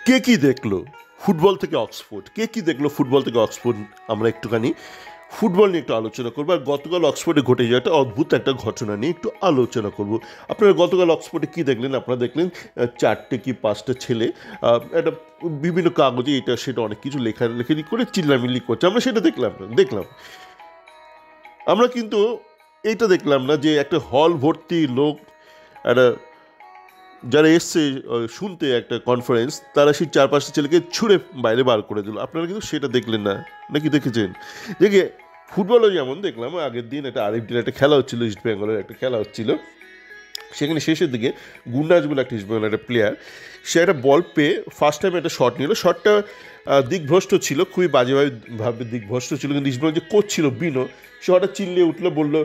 কে কি দেখলো ফুটবল থেকে অক্সফোর্ড, কে কি দেখলো ফুটবল থেকে অক্সফোর্ড? আমরা একটুখানি ফুটবল নিয়ে একটু আলোচনা করবো, আর গতকাল অক্সফোর্ডে ঘটে যাওয়া একটা অদ্ভুত একটা ঘটনা নিয়ে একটু আলোচনা করব। আপনারা গতকাল অক্সফোর্ডে কী দেখলেন? আপনারা দেখলেন চারটে কি পাঁচটা ছেলে একটা বিভিন্ন কাগজে এটা সেটা অনেক কিছু লেখালেখি করে চিল্লামিল্লি করছে, আমরা সেটা দেখলাম। আমরা কিন্তু এইটা দেখলাম না যে একটা হল ভর্তি লোক, একটা যারা এসছে শুনতে একটা কনফারেন্স, তারা সেই চার পাঁচটা ছেলেকে ছুঁড়ে বাইরে বার করে দিল। আপনারা কিন্তু সেটা দেখলেন না, নাকি দেখেছেন? দেখে ফুটবলও যেমন দেখলাম আগের দিন একটা আরেকদিন একটা খেলা হচ্ছিল, ইস্ট বেঙ্গলের একটা খেলা হচ্ছিল, সেখানে শেষের দিকে গুন্ডাজ বলে একটা ইস্ট বেঙ্গলের একটা প্লেয়ার, সে একটা বল পেয়ে ফার্স্ট টাইম একটা শট নিল। শটটা দিকভ্রষ্ট ছিল, খুবই বাজেভাবে দিকভ্রষ্ট ছিল, কিন্তু ইস্ট বেঙ্গল যে কোচ ছিল বিনো, সে হঠাৎ চিল্লিয়ে উঠলো, বললো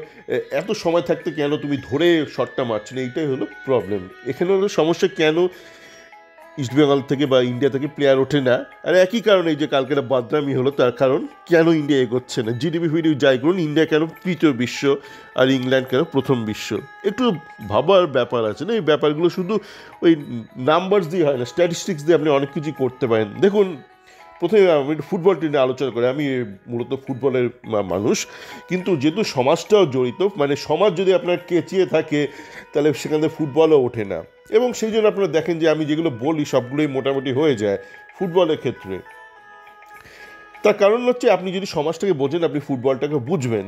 এত সময় থাকতে কেন তুমি ধরে শটটা মারছো না? এইটাই হলো প্রবলেম। এখানে হলো সমস্যা, কেন ইস্টবেঙ্গল থেকে বা ইন্ডিয়া থেকে প্লেয়ার ওঠে না? আর একই কারণে এই যে কালকে একটা বদনামি হলো, তার কারণ কেন ইন্ডিয়া এগোচ্ছে না? জিডিপি ফিডিপি যাই করুন, ইন্ডিয়া কেন তৃতীয় বিশ্ব আর ইংল্যান্ড কেন প্রথম বিশ্ব? একটু ভাবার ব্যাপার আছে না? এই ব্যাপারগুলো শুধু ওই নাম্বারস দিয়ে হয় না, স্ট্যাটিস্টিক্স দিয়ে আপনি অনেক কিছুই করতে পারেন। দেখুন, প্রথমে আমি ফুটবল নিয়ে আলোচনা করি। আমি মূলত ফুটবলের মানুষ, কিন্তু যেহেতু সমাজটাও জড়িত, মানে সমাজ যদি আপনার কেচিয়ে থাকে তাহলে সেখান থেকে ফুটবলও ওঠে না। এবং সেই জন্য আপনারা দেখেন যে আমি যেগুলো বলি সবগুলোই মোটামুটি হয়ে যায় ফুটবলের ক্ষেত্রে। তার কারণ হচ্ছে, আপনি যদি সমাজটাকে বোঝেন, আপনি ফুটবলটাকে বুঝবেন।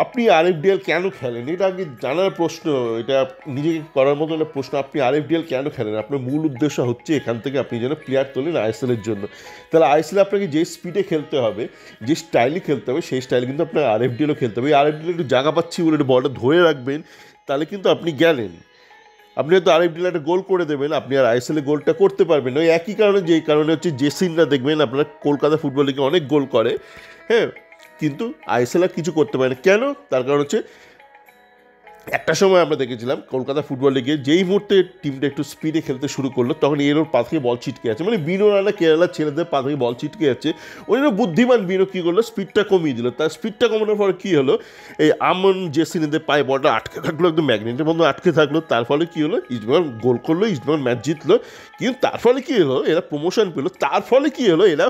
আপনি আরএফডিএল কেন খেলেন, এটা আগে জানার প্রশ্ন, এটা নিজেকে করার মতো একটা প্রশ্ন। আপনি আরএফডিএল কেন খেলেন? আপনার মূল উদ্দেশ্য হচ্ছে এখান থেকে আপনি যেন প্লেয়ার তোলেন আইএসএলের জন্য। তাহলে আইএসএলে আপনাকে যে স্পিডে খেলতে হবে, যে স্টাইলে খেলতে হবে, সেই স্টাইলে কিন্তু আপনার আরএফডিএলও খেলতে হবে। এই আরএফডিএল একটু জায়গা পাচ্ছি বলে একটু বলটা ধরে রাখবেন, তাহলে কিন্তু আপনি গেলেন। আপনি হয়তো আরএফডিএল একটা গোল করে দেবেন, আপনি আর আইএসএলে গোলটা করতে পারবেন না। ওই একই কারণে, যেই কারণে হচ্ছে জেসিনরা দেখবেন আপনার কলকাতা ফুটবল লিগে অনেক গোল করে, হ্যাঁ, কিন্তু আইএসএল আর কিছু করতে পারে না। কেন? তার কারণ হচ্ছে, একটা সময় আমরা দেখেছিলাম কলকাতা ফুটবল লিগে যেই মুহূর্তে টিমটা একটু স্পিডে খেলতে শুরু করলো, তখন এর পা থেকে বল ছিটকে যাচ্ছে, মানে বিনো রানা কেরালার ছেলেদের পা থেকে বল ছিটকে যাচ্ছে। ওই জন্য বুদ্ধিমান বিনো কী করলো, স্পিডটা কমিয়ে দিল। তার স্পিডটা কমানোর পরে কী হলো, এই আমন জেসিনেদের পায়ে বলটা আটকে থাকলো, একদম ম্যাগনেটের মতো আটকে থাকলো। তার ফলে কী হলো, ইস্টবেঙ্গল গোল করলো, ইস্টবেঙ্গল ম্যাচ জিতলো। কিন্তু তার ফলে কী হলো, এরা প্রমোশন পেলো। তার ফলে কী হলো, এরা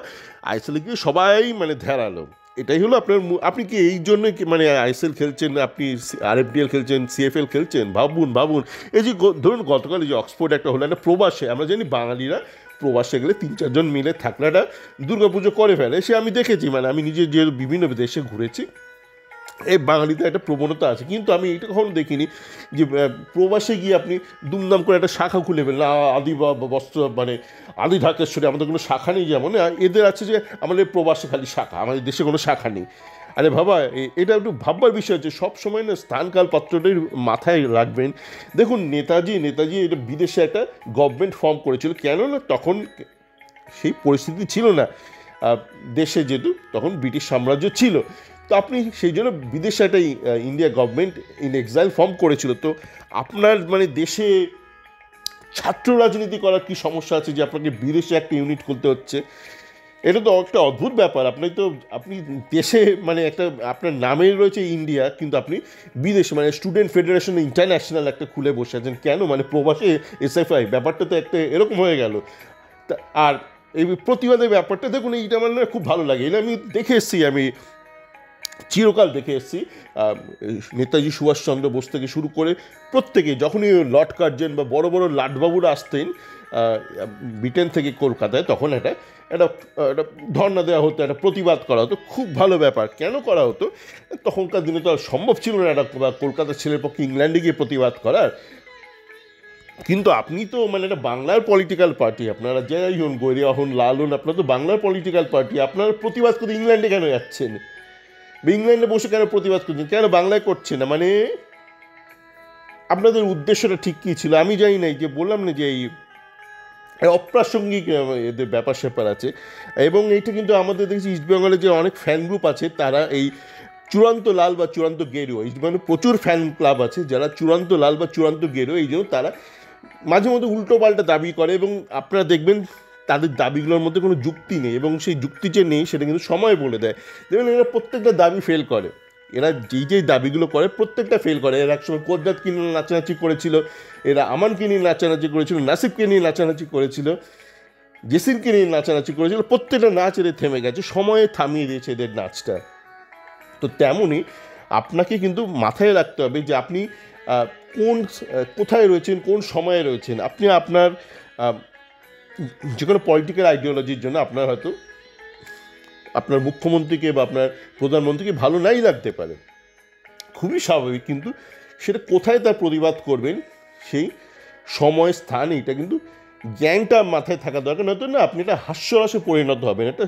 আইএসএলে গিয়ে সবাই মানে ধ্যারালো। এটাই হলো আপনার। আপনি কি এই জন্য কি মানে আইএসএল খেলছেন, আপনি আরএফডিএল খেলছেন, সিএফএল খেলছেন? ভাবুন। এই যে ধরুন গতকাল এই যে অক্সফোর্ড একটা হলো, একটা প্রবাসে, আমরা জানি বাঙালিরা প্রবাসে গেলে 3-4 জন মিলে থাকলে একটা দুর্গাপুজো করে ফেলে। সে আমি দেখেছি, মানে আমি নিজে যে বিভিন্ন দেশে ঘুরেছি, এই বাঙালিতে একটা প্রবণতা আছে। কিন্তু আমি এটা কখনো দেখিনি যে প্রবাসে গিয়ে আপনি দুমদাম করে একটা শাখা খুলে ফেললেন। আদি বা বস্ত্র মানে আদি ঢাকেশ্বরী, আমাদের কোনো শাখা নেই যেমন, এদের আছে যে আমাদের প্রবাসে খালি শাখা, আমাদের দেশে কোনো শাখা নেই। আরে বাবা, এটা একটু ভাববার বিষয় হচ্ছে। সব সময় না স্থানকাল পাত্রটাই মাথায় রাখবেন। দেখুন, নেতাজি এটা বিদেশে একটা গভর্নমেন্ট ফর্ম করেছিল, কেন না তখন সেই পরিস্থিতি ছিল না দেশে, যেহেতু তখন ব্রিটিশ সাম্রাজ্য ছিল। তো আপনি সেই জন্য বিদেশে একটা India government in exile form করেছিল। তো আপনার মানে দেশে ছাত্র রাজনীতি করার কি সমস্যা আছে যে আপনাকে বিদেশে একটা ইউনিট খুলতে হচ্ছে? এটা তো একটা অদ্ভুত ব্যাপার। আপনি দেশে মানে একটা আপনার নামেই রয়েছে ইন্ডিয়া, কিন্তু আপনি বিদেশে মানে স্টুডেন্ট ফেডারেশন ইন্টারন্যাশনাল একটা খুলে বসে আছেন কেন? মানে প্রবাসে এসএফআই, ব্যাপারটা তো একটা এরকম হয়ে গেল। আর এই প্রতিবাদের ব্যাপারটা দেখুন, এইটা আমার না খুব ভালো লাগে। এটা আমি দেখে এসেছি, আমি চিরকাল দেখে এসেছি। নেতাজি সুভাষচন্দ্র বোস থেকে শুরু করে প্রত্যেকে, যখনই লর্ড কার্জন বা বড় বড় লাটবাবুরা আসতেন ব্রিটেন থেকে কলকাতায়, তখন একটা ধর্ণা দেওয়া হতো, একটা প্রতিবাদ করা হতো। খুব ভালো ব্যাপার। কেন করা হতো? তখনকার দিনে তো আর সম্ভব ছিল না একটা কলকাতার ছেলের পক্ষে ইংল্যান্ডে গিয়ে প্রতিবাদ করার। কিন্তু আপনি তো মানে একটা বাংলার পলিটিক্যাল পার্টি, আপনারা যাই হন, গৈরিয়া হন, লাল হন, আপনারা তো বাংলার পলিটিক্যাল পার্টি। আপনারা প্রতিবাদ করতে ইংল্যান্ডে কেন যাচ্ছেন? ইংল্যান্ডে বসে কেন প্রতিবাদ করছেন? কেন বাংলায় করছে না? মানে আপনাদের উদ্দেশ্যটা ঠিক কী ছিল? আমি জানি না। যে বললাম না যে এই অপ্রাসঙ্গিক এদের ব্যাপার স্যাপার আছে। এবং এইটা কিন্তু আমাদের দেখছি ইস্টবেঙ্গলে যে অনেক ফ্যান গ্রুপ আছে, তারা এই চূড়ান্ত লাল বা চূড়ান্ত গেরুয়া, ইস্টবেঙ্গলে প্রচুর ফ্যান ক্লাব আছে যারা চূড়ান্ত লাল বা চূড়ান্ত গেরুয়া, এই জন্য তারা মাঝে মধ্যে উল্টো পাল্টা দাবি করে। এবং আপনারা দেখবেন তাদের দাবিগুলোর মধ্যে কোনো যুক্তি নেই, এবং সেই যুক্তি যে নেই সেটা কিন্তু সময় বলে দেয়। দেখবেন এরা প্রত্যেকটা দাবি ফেল করে। এরা যেই দাবিগুলো করে প্রত্যেকটা ফেল করে। এরা একসময় কোদ্দাতকে নিয়ে নাচানাচি করেছিল, এরা আমানকে নিয়ে নাচানাচি করেছিল, নাসিবকে নিয়ে নাচানাচি করেছিল। জেসিনকে নিয়ে নাচানাচি করেছিল, প্রত্যেকটা নাচ এদের থেমে গেছে, সময়ে থামিয়ে দিয়েছে এদের নাচটা। তো তেমনই আপনাকে কিন্তু মাথায় রাখতে হবে যে আপনি কোথায় রয়েছেন, কোন সময়ে রয়েছেন। আপনি আপনার যে কোনো পলিটিক্যাল আইডিওলজির জন্য আপনার হয়তো আপনার মুখ্যমন্ত্রীকে বা আপনার প্রধানমন্ত্রীকে ভালো নাই লাগতে পারে, খুবই স্বাভাবিক, কিন্তু সেটা কোথায় তার প্রতিবাদ করবেন সেই সময় স্থান এইটা কিন্তু জ্ঞানটা মাথায় থাকা দরকার। নয়তো না আপনি এটা হাস্যরসে পরিণত হবেন, একটা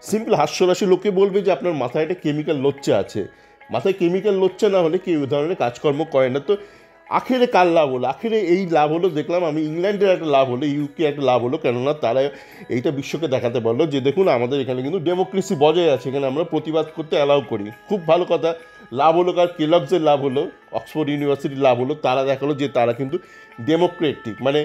সিম্পল হাস্যরসে। লোকে বলবে যে আপনার মাথায় একটা কেমিক্যাল লোচ্চা আছে, মাথায় কেমিক্যাল লোচ্চা না হলে কেউ এই ধরনের কাজকর্ম করে না। তো আখেরে কার লাভ হলো? আখেরে এই লাভ হলো, দেখলাম আমি ইংল্যান্ডের একটা লাভ হলো, ইউকে একটা লাভ হলো, কেননা তারা এইটা বিশ্বকে দেখাতে পারলো যে দেখুন আমাদের এখানে কিন্তু ডেমোক্রেসি বজায় আছে, এখানে আমরা প্রতিবাদ করতে অ্যালাউ করি। খুব ভালো কথা। লাভ হলো কার? কেলগসের লাভ হলো, অক্সফোর্ড ইউনিভার্সিটির লাভ হলো। তারা দেখালো যে তারা কিন্তু ডেমোক্রেটিক, মানে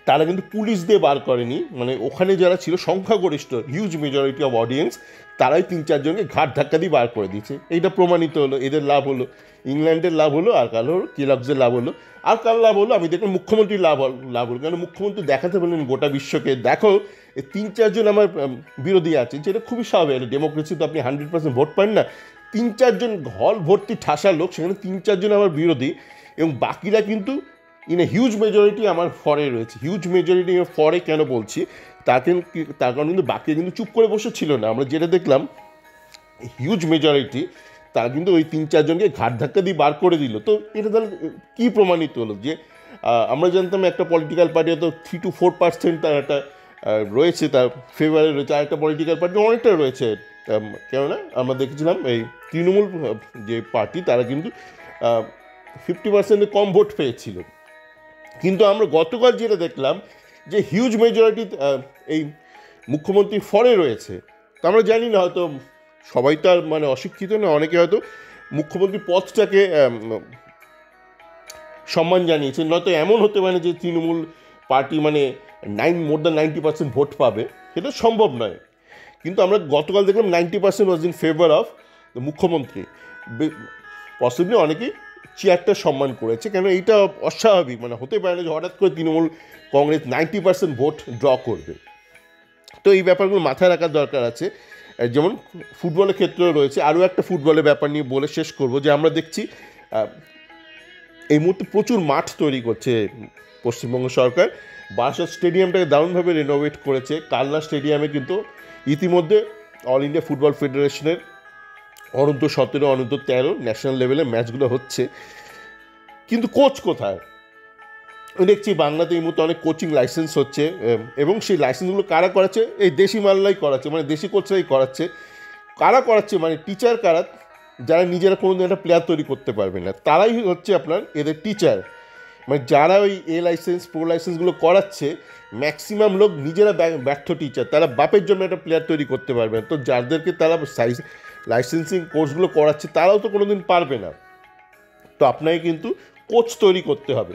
তারা কিন্তু পুলিশ দিয়ে বার করেনি, মানে ওখানে যারা ছিল সংখ্যাগরিষ্ঠ হিউজ মেজরিটি অফ অডিয়েন্স, তারাই 3-4 জনকে ঘাট ধাক্কা দিয়ে বার করে দিয়েছে। এইটা প্রমাণিত হলো, এদের লাভ হলো, ইংল্যান্ডের লাভ হলো, আর কাল হলো কেলগসের লাভ হলো। আর কার লাভ হলো? আমি দেখলাম মুখ্যমন্ত্রীর লাভ হলো, কারণ মুখ্যমন্ত্রী দেখাতে বললেন গোটা বিশ্বকে, দেখো এই 3-4 জন আমার বিরোধী আছে, যেটা খুবই স্বাভাবিক। ডেমোক্রেসি তো আপনি 100% ভোট পান না। 3-4 জন হল ভর্তি ঠাসা লোক, সেখানে 3-4 জন আমার বিরোধী, এবং বাকিরা কিন্তু ইন এ হিউজ মেজরিটি আমার ফরে রয়েছে। হিউজ মেজরিটি ফরে কেন বলছি, তার কারণ কিন্তু বাকি কিন্তু চুপ করে বসে ছিল না। আমরা যেটা দেখলাম, হিউজ মেজরিটি তারা কিন্তু ওই 3-4 জনকে ঘাট ধাক্কা দিয়ে বার করে দিল। তো এটা তাহলে কী প্রমাণিত হলো? যে আমরা জানতাম একটা পলিটিক্যাল পার্টি হয়তো 3-4% তার একটা রয়েছে, তার ফেভারে রয়েছে, আর একটা পলিটিক্যাল পার্টি অনেকটা রয়েছে। কেননা আমরা দেখেছিলাম এই তৃণমূল যে পার্টি, তারা কিন্তু 50% কম ভোট পেয়েছিল। কিন্তু আমরা গতকাল যেটা দেখলাম যে হিউজ মেজরিটি এই মুখ্যমন্ত্রী ফরে রয়েছে। তো আমরা জানি না, হয়তো সবাই তো আর মানে অশিক্ষিত না, অনেকে হয়তো মুখ্যমন্ত্রী পদটাকে সম্মান জানিয়েছে। নয়তো এমন হতে পারে যে তৃণমূল পার্টি মানে মোর দ্যান 90% ভোট পাবে, সেটা সম্ভব নয়। কিন্তু আমরা গতকাল দেখলাম 90% ওয়াজ ইন ফেভার অফ মুখ্যমন্ত্রী। পসিবলি অনেকেই চেয়ারটা সম্মান করেছে, কেন এইটা অস্বাভাবিক, মানে হতে পারে না যে হঠাৎ করে তৃণমূল কংগ্রেস 90% ভোট ড্র করবে। তো এই ব্যাপারগুলো মাথায় রাখার দরকার আছে। যেমন ফুটবলের ক্ষেত্রেও রয়েছে। আরও একটা ফুটবলের ব্যাপার নিয়ে বলে শেষ করব, যে আমরা দেখছি এই মুহূর্তে প্রচুর মাঠ তৈরি করছে পশ্চিমবঙ্গ সরকার। বারাসাত স্টেডিয়ামটাকে দারুণভাবে রেনোভেট করেছে। কালনা স্টেডিয়ামে কিন্তু ইতিমধ্যে অল ইন্ডিয়া ফুটবল ফেডারেশনের অনূর্ধ্ব-17, অনূর্ধ্ব-13 ন্যাশনাল লেভেলে ম্যাচগুলো হচ্ছে, কিন্তু কোচ কোথায়? দেখছি বাংলাতে এই মুহূর্তে অনেক কোচিং লাইসেন্স হচ্ছে, এবং সেই লাইসেন্সগুলো কারা করাচ্ছে? এই দেশি মাল্লাই করাচ্ছে, মানে দেশি কোচরাই করাচ্ছে। কারা করাচ্ছে? মানে টিচার কারা? যারা নিজেরা কোনোদিন একটা প্লেয়ার তৈরি করতে পারবে না, তারাই হচ্ছে আপনার এদের টিচার। মানে যারা ওই লাইসেন্স, প্রো লাইসেন্সগুলো করাচ্ছে, ম্যাক্সিমাম লোক নিজেরা ব্যর্থ টিচার, তারা বাপের জন্য একটা প্লেয়ার তৈরি করতে পারবে না। তো যাদেরকে তারা লাইসেন্সিং কোর্সগুলো করাচ্ছে, তারাও তো কোনো দিন পারবে না। তো আপনাকে কিন্তু কোচ তৈরি করতে হবে।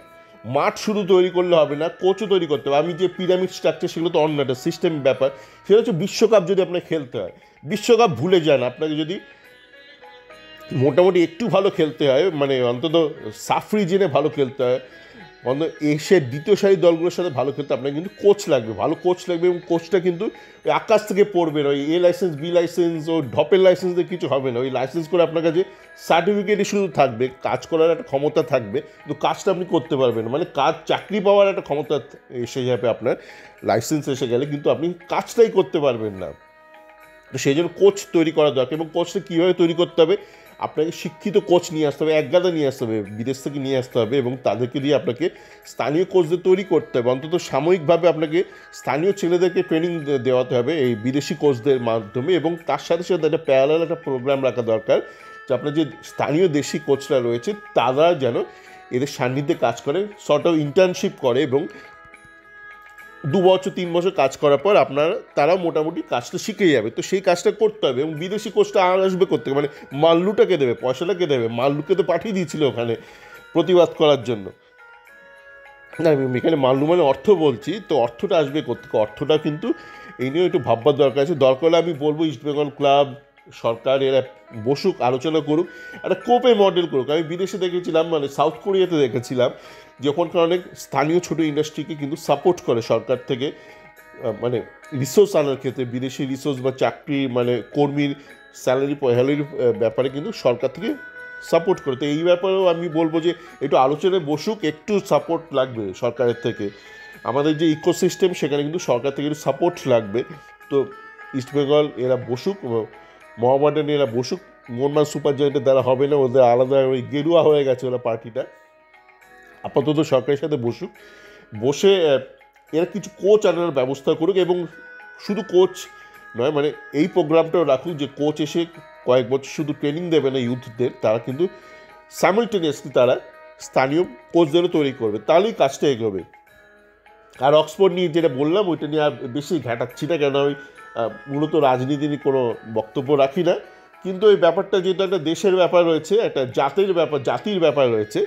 মাঠ শুধু তৈরি করলে হবে না, কোচও তৈরি করতে হবে। আমি যে পিরামিড স্ট্রাকচার, সেগুলো তো অন্য একটা সিস্টেম ব্যাপার। সেটা হচ্ছে বিশ্বকাপ যদি আপনাকে খেলতে হয়, বিশ্বকাপ ভুলে যান। আপনাকে যদি মোটামুটি একটু ভালো খেলতে হয়, মানে অন্তত সাফ রিজিয়নে ভালো খেলতে হয়, অন্তত এশিয়ার দ্বিতীয় সারির দলগুলোর সাথে ভালো খেলতে আপনার কিন্তু কোচ লাগবে, ভালো কোচ লাগবে। এবং কোচটা কিন্তু ওই আকাশ থেকে পড়বে না, ওই লাইসেন্স, বি লাইসেন্স, ও ঢপের লাইসেন্স দিয়ে কিছু হবে না। ওই লাইসেন্স করে আপনার কাছে সার্টিফিকেটই শুধু থাকবে, কাজ করার একটা ক্ষমতা থাকবে, কিন্তু কাজটা আপনি করতে পারবেন না। মানে চাকরি পাওয়ার একটা ক্ষমতা এসে যাবে আপনার লাইসেন্স এসে গেলে, কিন্তু আপনি কাজটাই করতে পারবেন না। তো সেই জন্য কোচ তৈরি করা দরকার। এবং কোচটা কীভাবে তৈরি করতে হবে? আপনাকে শিক্ষিত কোচ নিয়ে আসতে হবে, একগাদা নিয়ে আসতে হবে, বিদেশ থেকে নিয়ে আসতে হবে, এবং তাদেরকে দিয়ে আপনাকে স্থানীয় কোচদের তৈরি করতে হবে। অন্তত সাময়িকভাবে আপনাকে স্থানীয় ছেলেদেরকে ট্রেনিং দেওয়াতে হবে এই বিদেশি কোচদের মাধ্যমে। এবং তার সাথে সাথে একটা প্যারালাল একটা প্রোগ্রাম রাখা দরকার, যে আপনার যে স্থানীয় দেশি কোচরা রয়েছে, তারা যেন এদের সান্নিধ্যে কাজ করে, শর্ট অফ ইন্টার্নশিপ করে, এবং 2 বছর 3 বছর কাজ করার পর তারাও মোটামুটি কাজটা শিখে যাবে। তো সেই কাজটা করতে হবে। এবং বিদেশি কোচটা আর আসবে করতে, মানে মাল্লুটাকে দেবে, পয়সাটাকে দেবে। মাল্লুকে তো পাঠিয়ে দিয়েছিল ওখানে প্রতিবাদ করার জন্য। না, আমি এখানে মাল্লু মানে অর্থ বলছি। তো অর্থটা আসবে কোথেকে? অর্থটা কিন্তু এই নিয়ে একটু ভাববার দরকার আছে। দরকার হলে আমি বলবো ইস্টবেঙ্গল ক্লাব, সরকার, এরা বসুক, আলোচনা করুক, একটা কোপে মডেল করুক। আমি বিদেশে দেখেছিলাম, মানে সাউথ কোরিয়াতে দেখেছিলাম, যে ওখানকার অনেক স্থানীয় ছোটো ইন্ডাস্ট্রিকে কিন্তু সাপোর্ট করে সরকার থেকে, মানে রিসোর্স আনার ক্ষেত্রে বিদেশি রিসোর্স বা চাকরি মানে কর্মীর স্যালারি পয়সালির ব্যাপারে কিন্তু সরকার থেকে সাপোর্ট করে। তো এই ব্যাপারেও আমি বলবো যে একটু আলোচনায় বসুক, একটু সাপোর্ট লাগবে সরকারের থেকে। আমাদের যে ইকোসিস্টেম সেখানে কিন্তু সরকার থেকে একটু সাপোর্ট লাগবে। তো ইস্টবেঙ্গল এরা বসুক, মোহামেডান এরা বসুক, মোহনবাগান সুপার জায়েন্টের দ্বারা হবে না, ওদের আলাদা ওই গেরুয়া হয়ে গেছে ওরা পার্টিটা। আপাতত সরকারের সাথে বসুক, বসে এরা কিছু কোচ আনার ব্যবস্থা করুক, এবং শুধু কোচ নয় মানে এই প্রোগ্রামটাও রাখুক যে কোচ এসে কয়েক বছর শুধু ট্রেনিং দেবে না ইউথদের, তারা কিন্তু সাইমultaneously তারা স্থানীয় কোচদেরও তৈরি করবে, তাহলেই কাজটা এগোবে। আর অক্সফোর্ড নিয়ে যেটা বললাম ওইটা নিয়ে আর বেশি ঘাটাচ্ছি না, কেন আমি মূলত রাজনীতি নিয়ে কোনো বক্তব্য রাখি না। কিন্তু এই ব্যাপারটা যেহেতু একটা দেশের ব্যাপার রয়েছে, একটা জাতির ব্যাপার রয়েছে,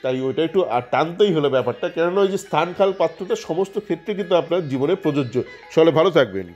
তাই ওইটা একটু আর টানতেই হলো ব্যাপারটা, কেননা ওই যে স্থান কাল পাত্রটা সমস্ত ক্ষেত্রে কিন্তু আপনার জীবনে প্রযোজ্য। সকলে ভালো থাকবেন।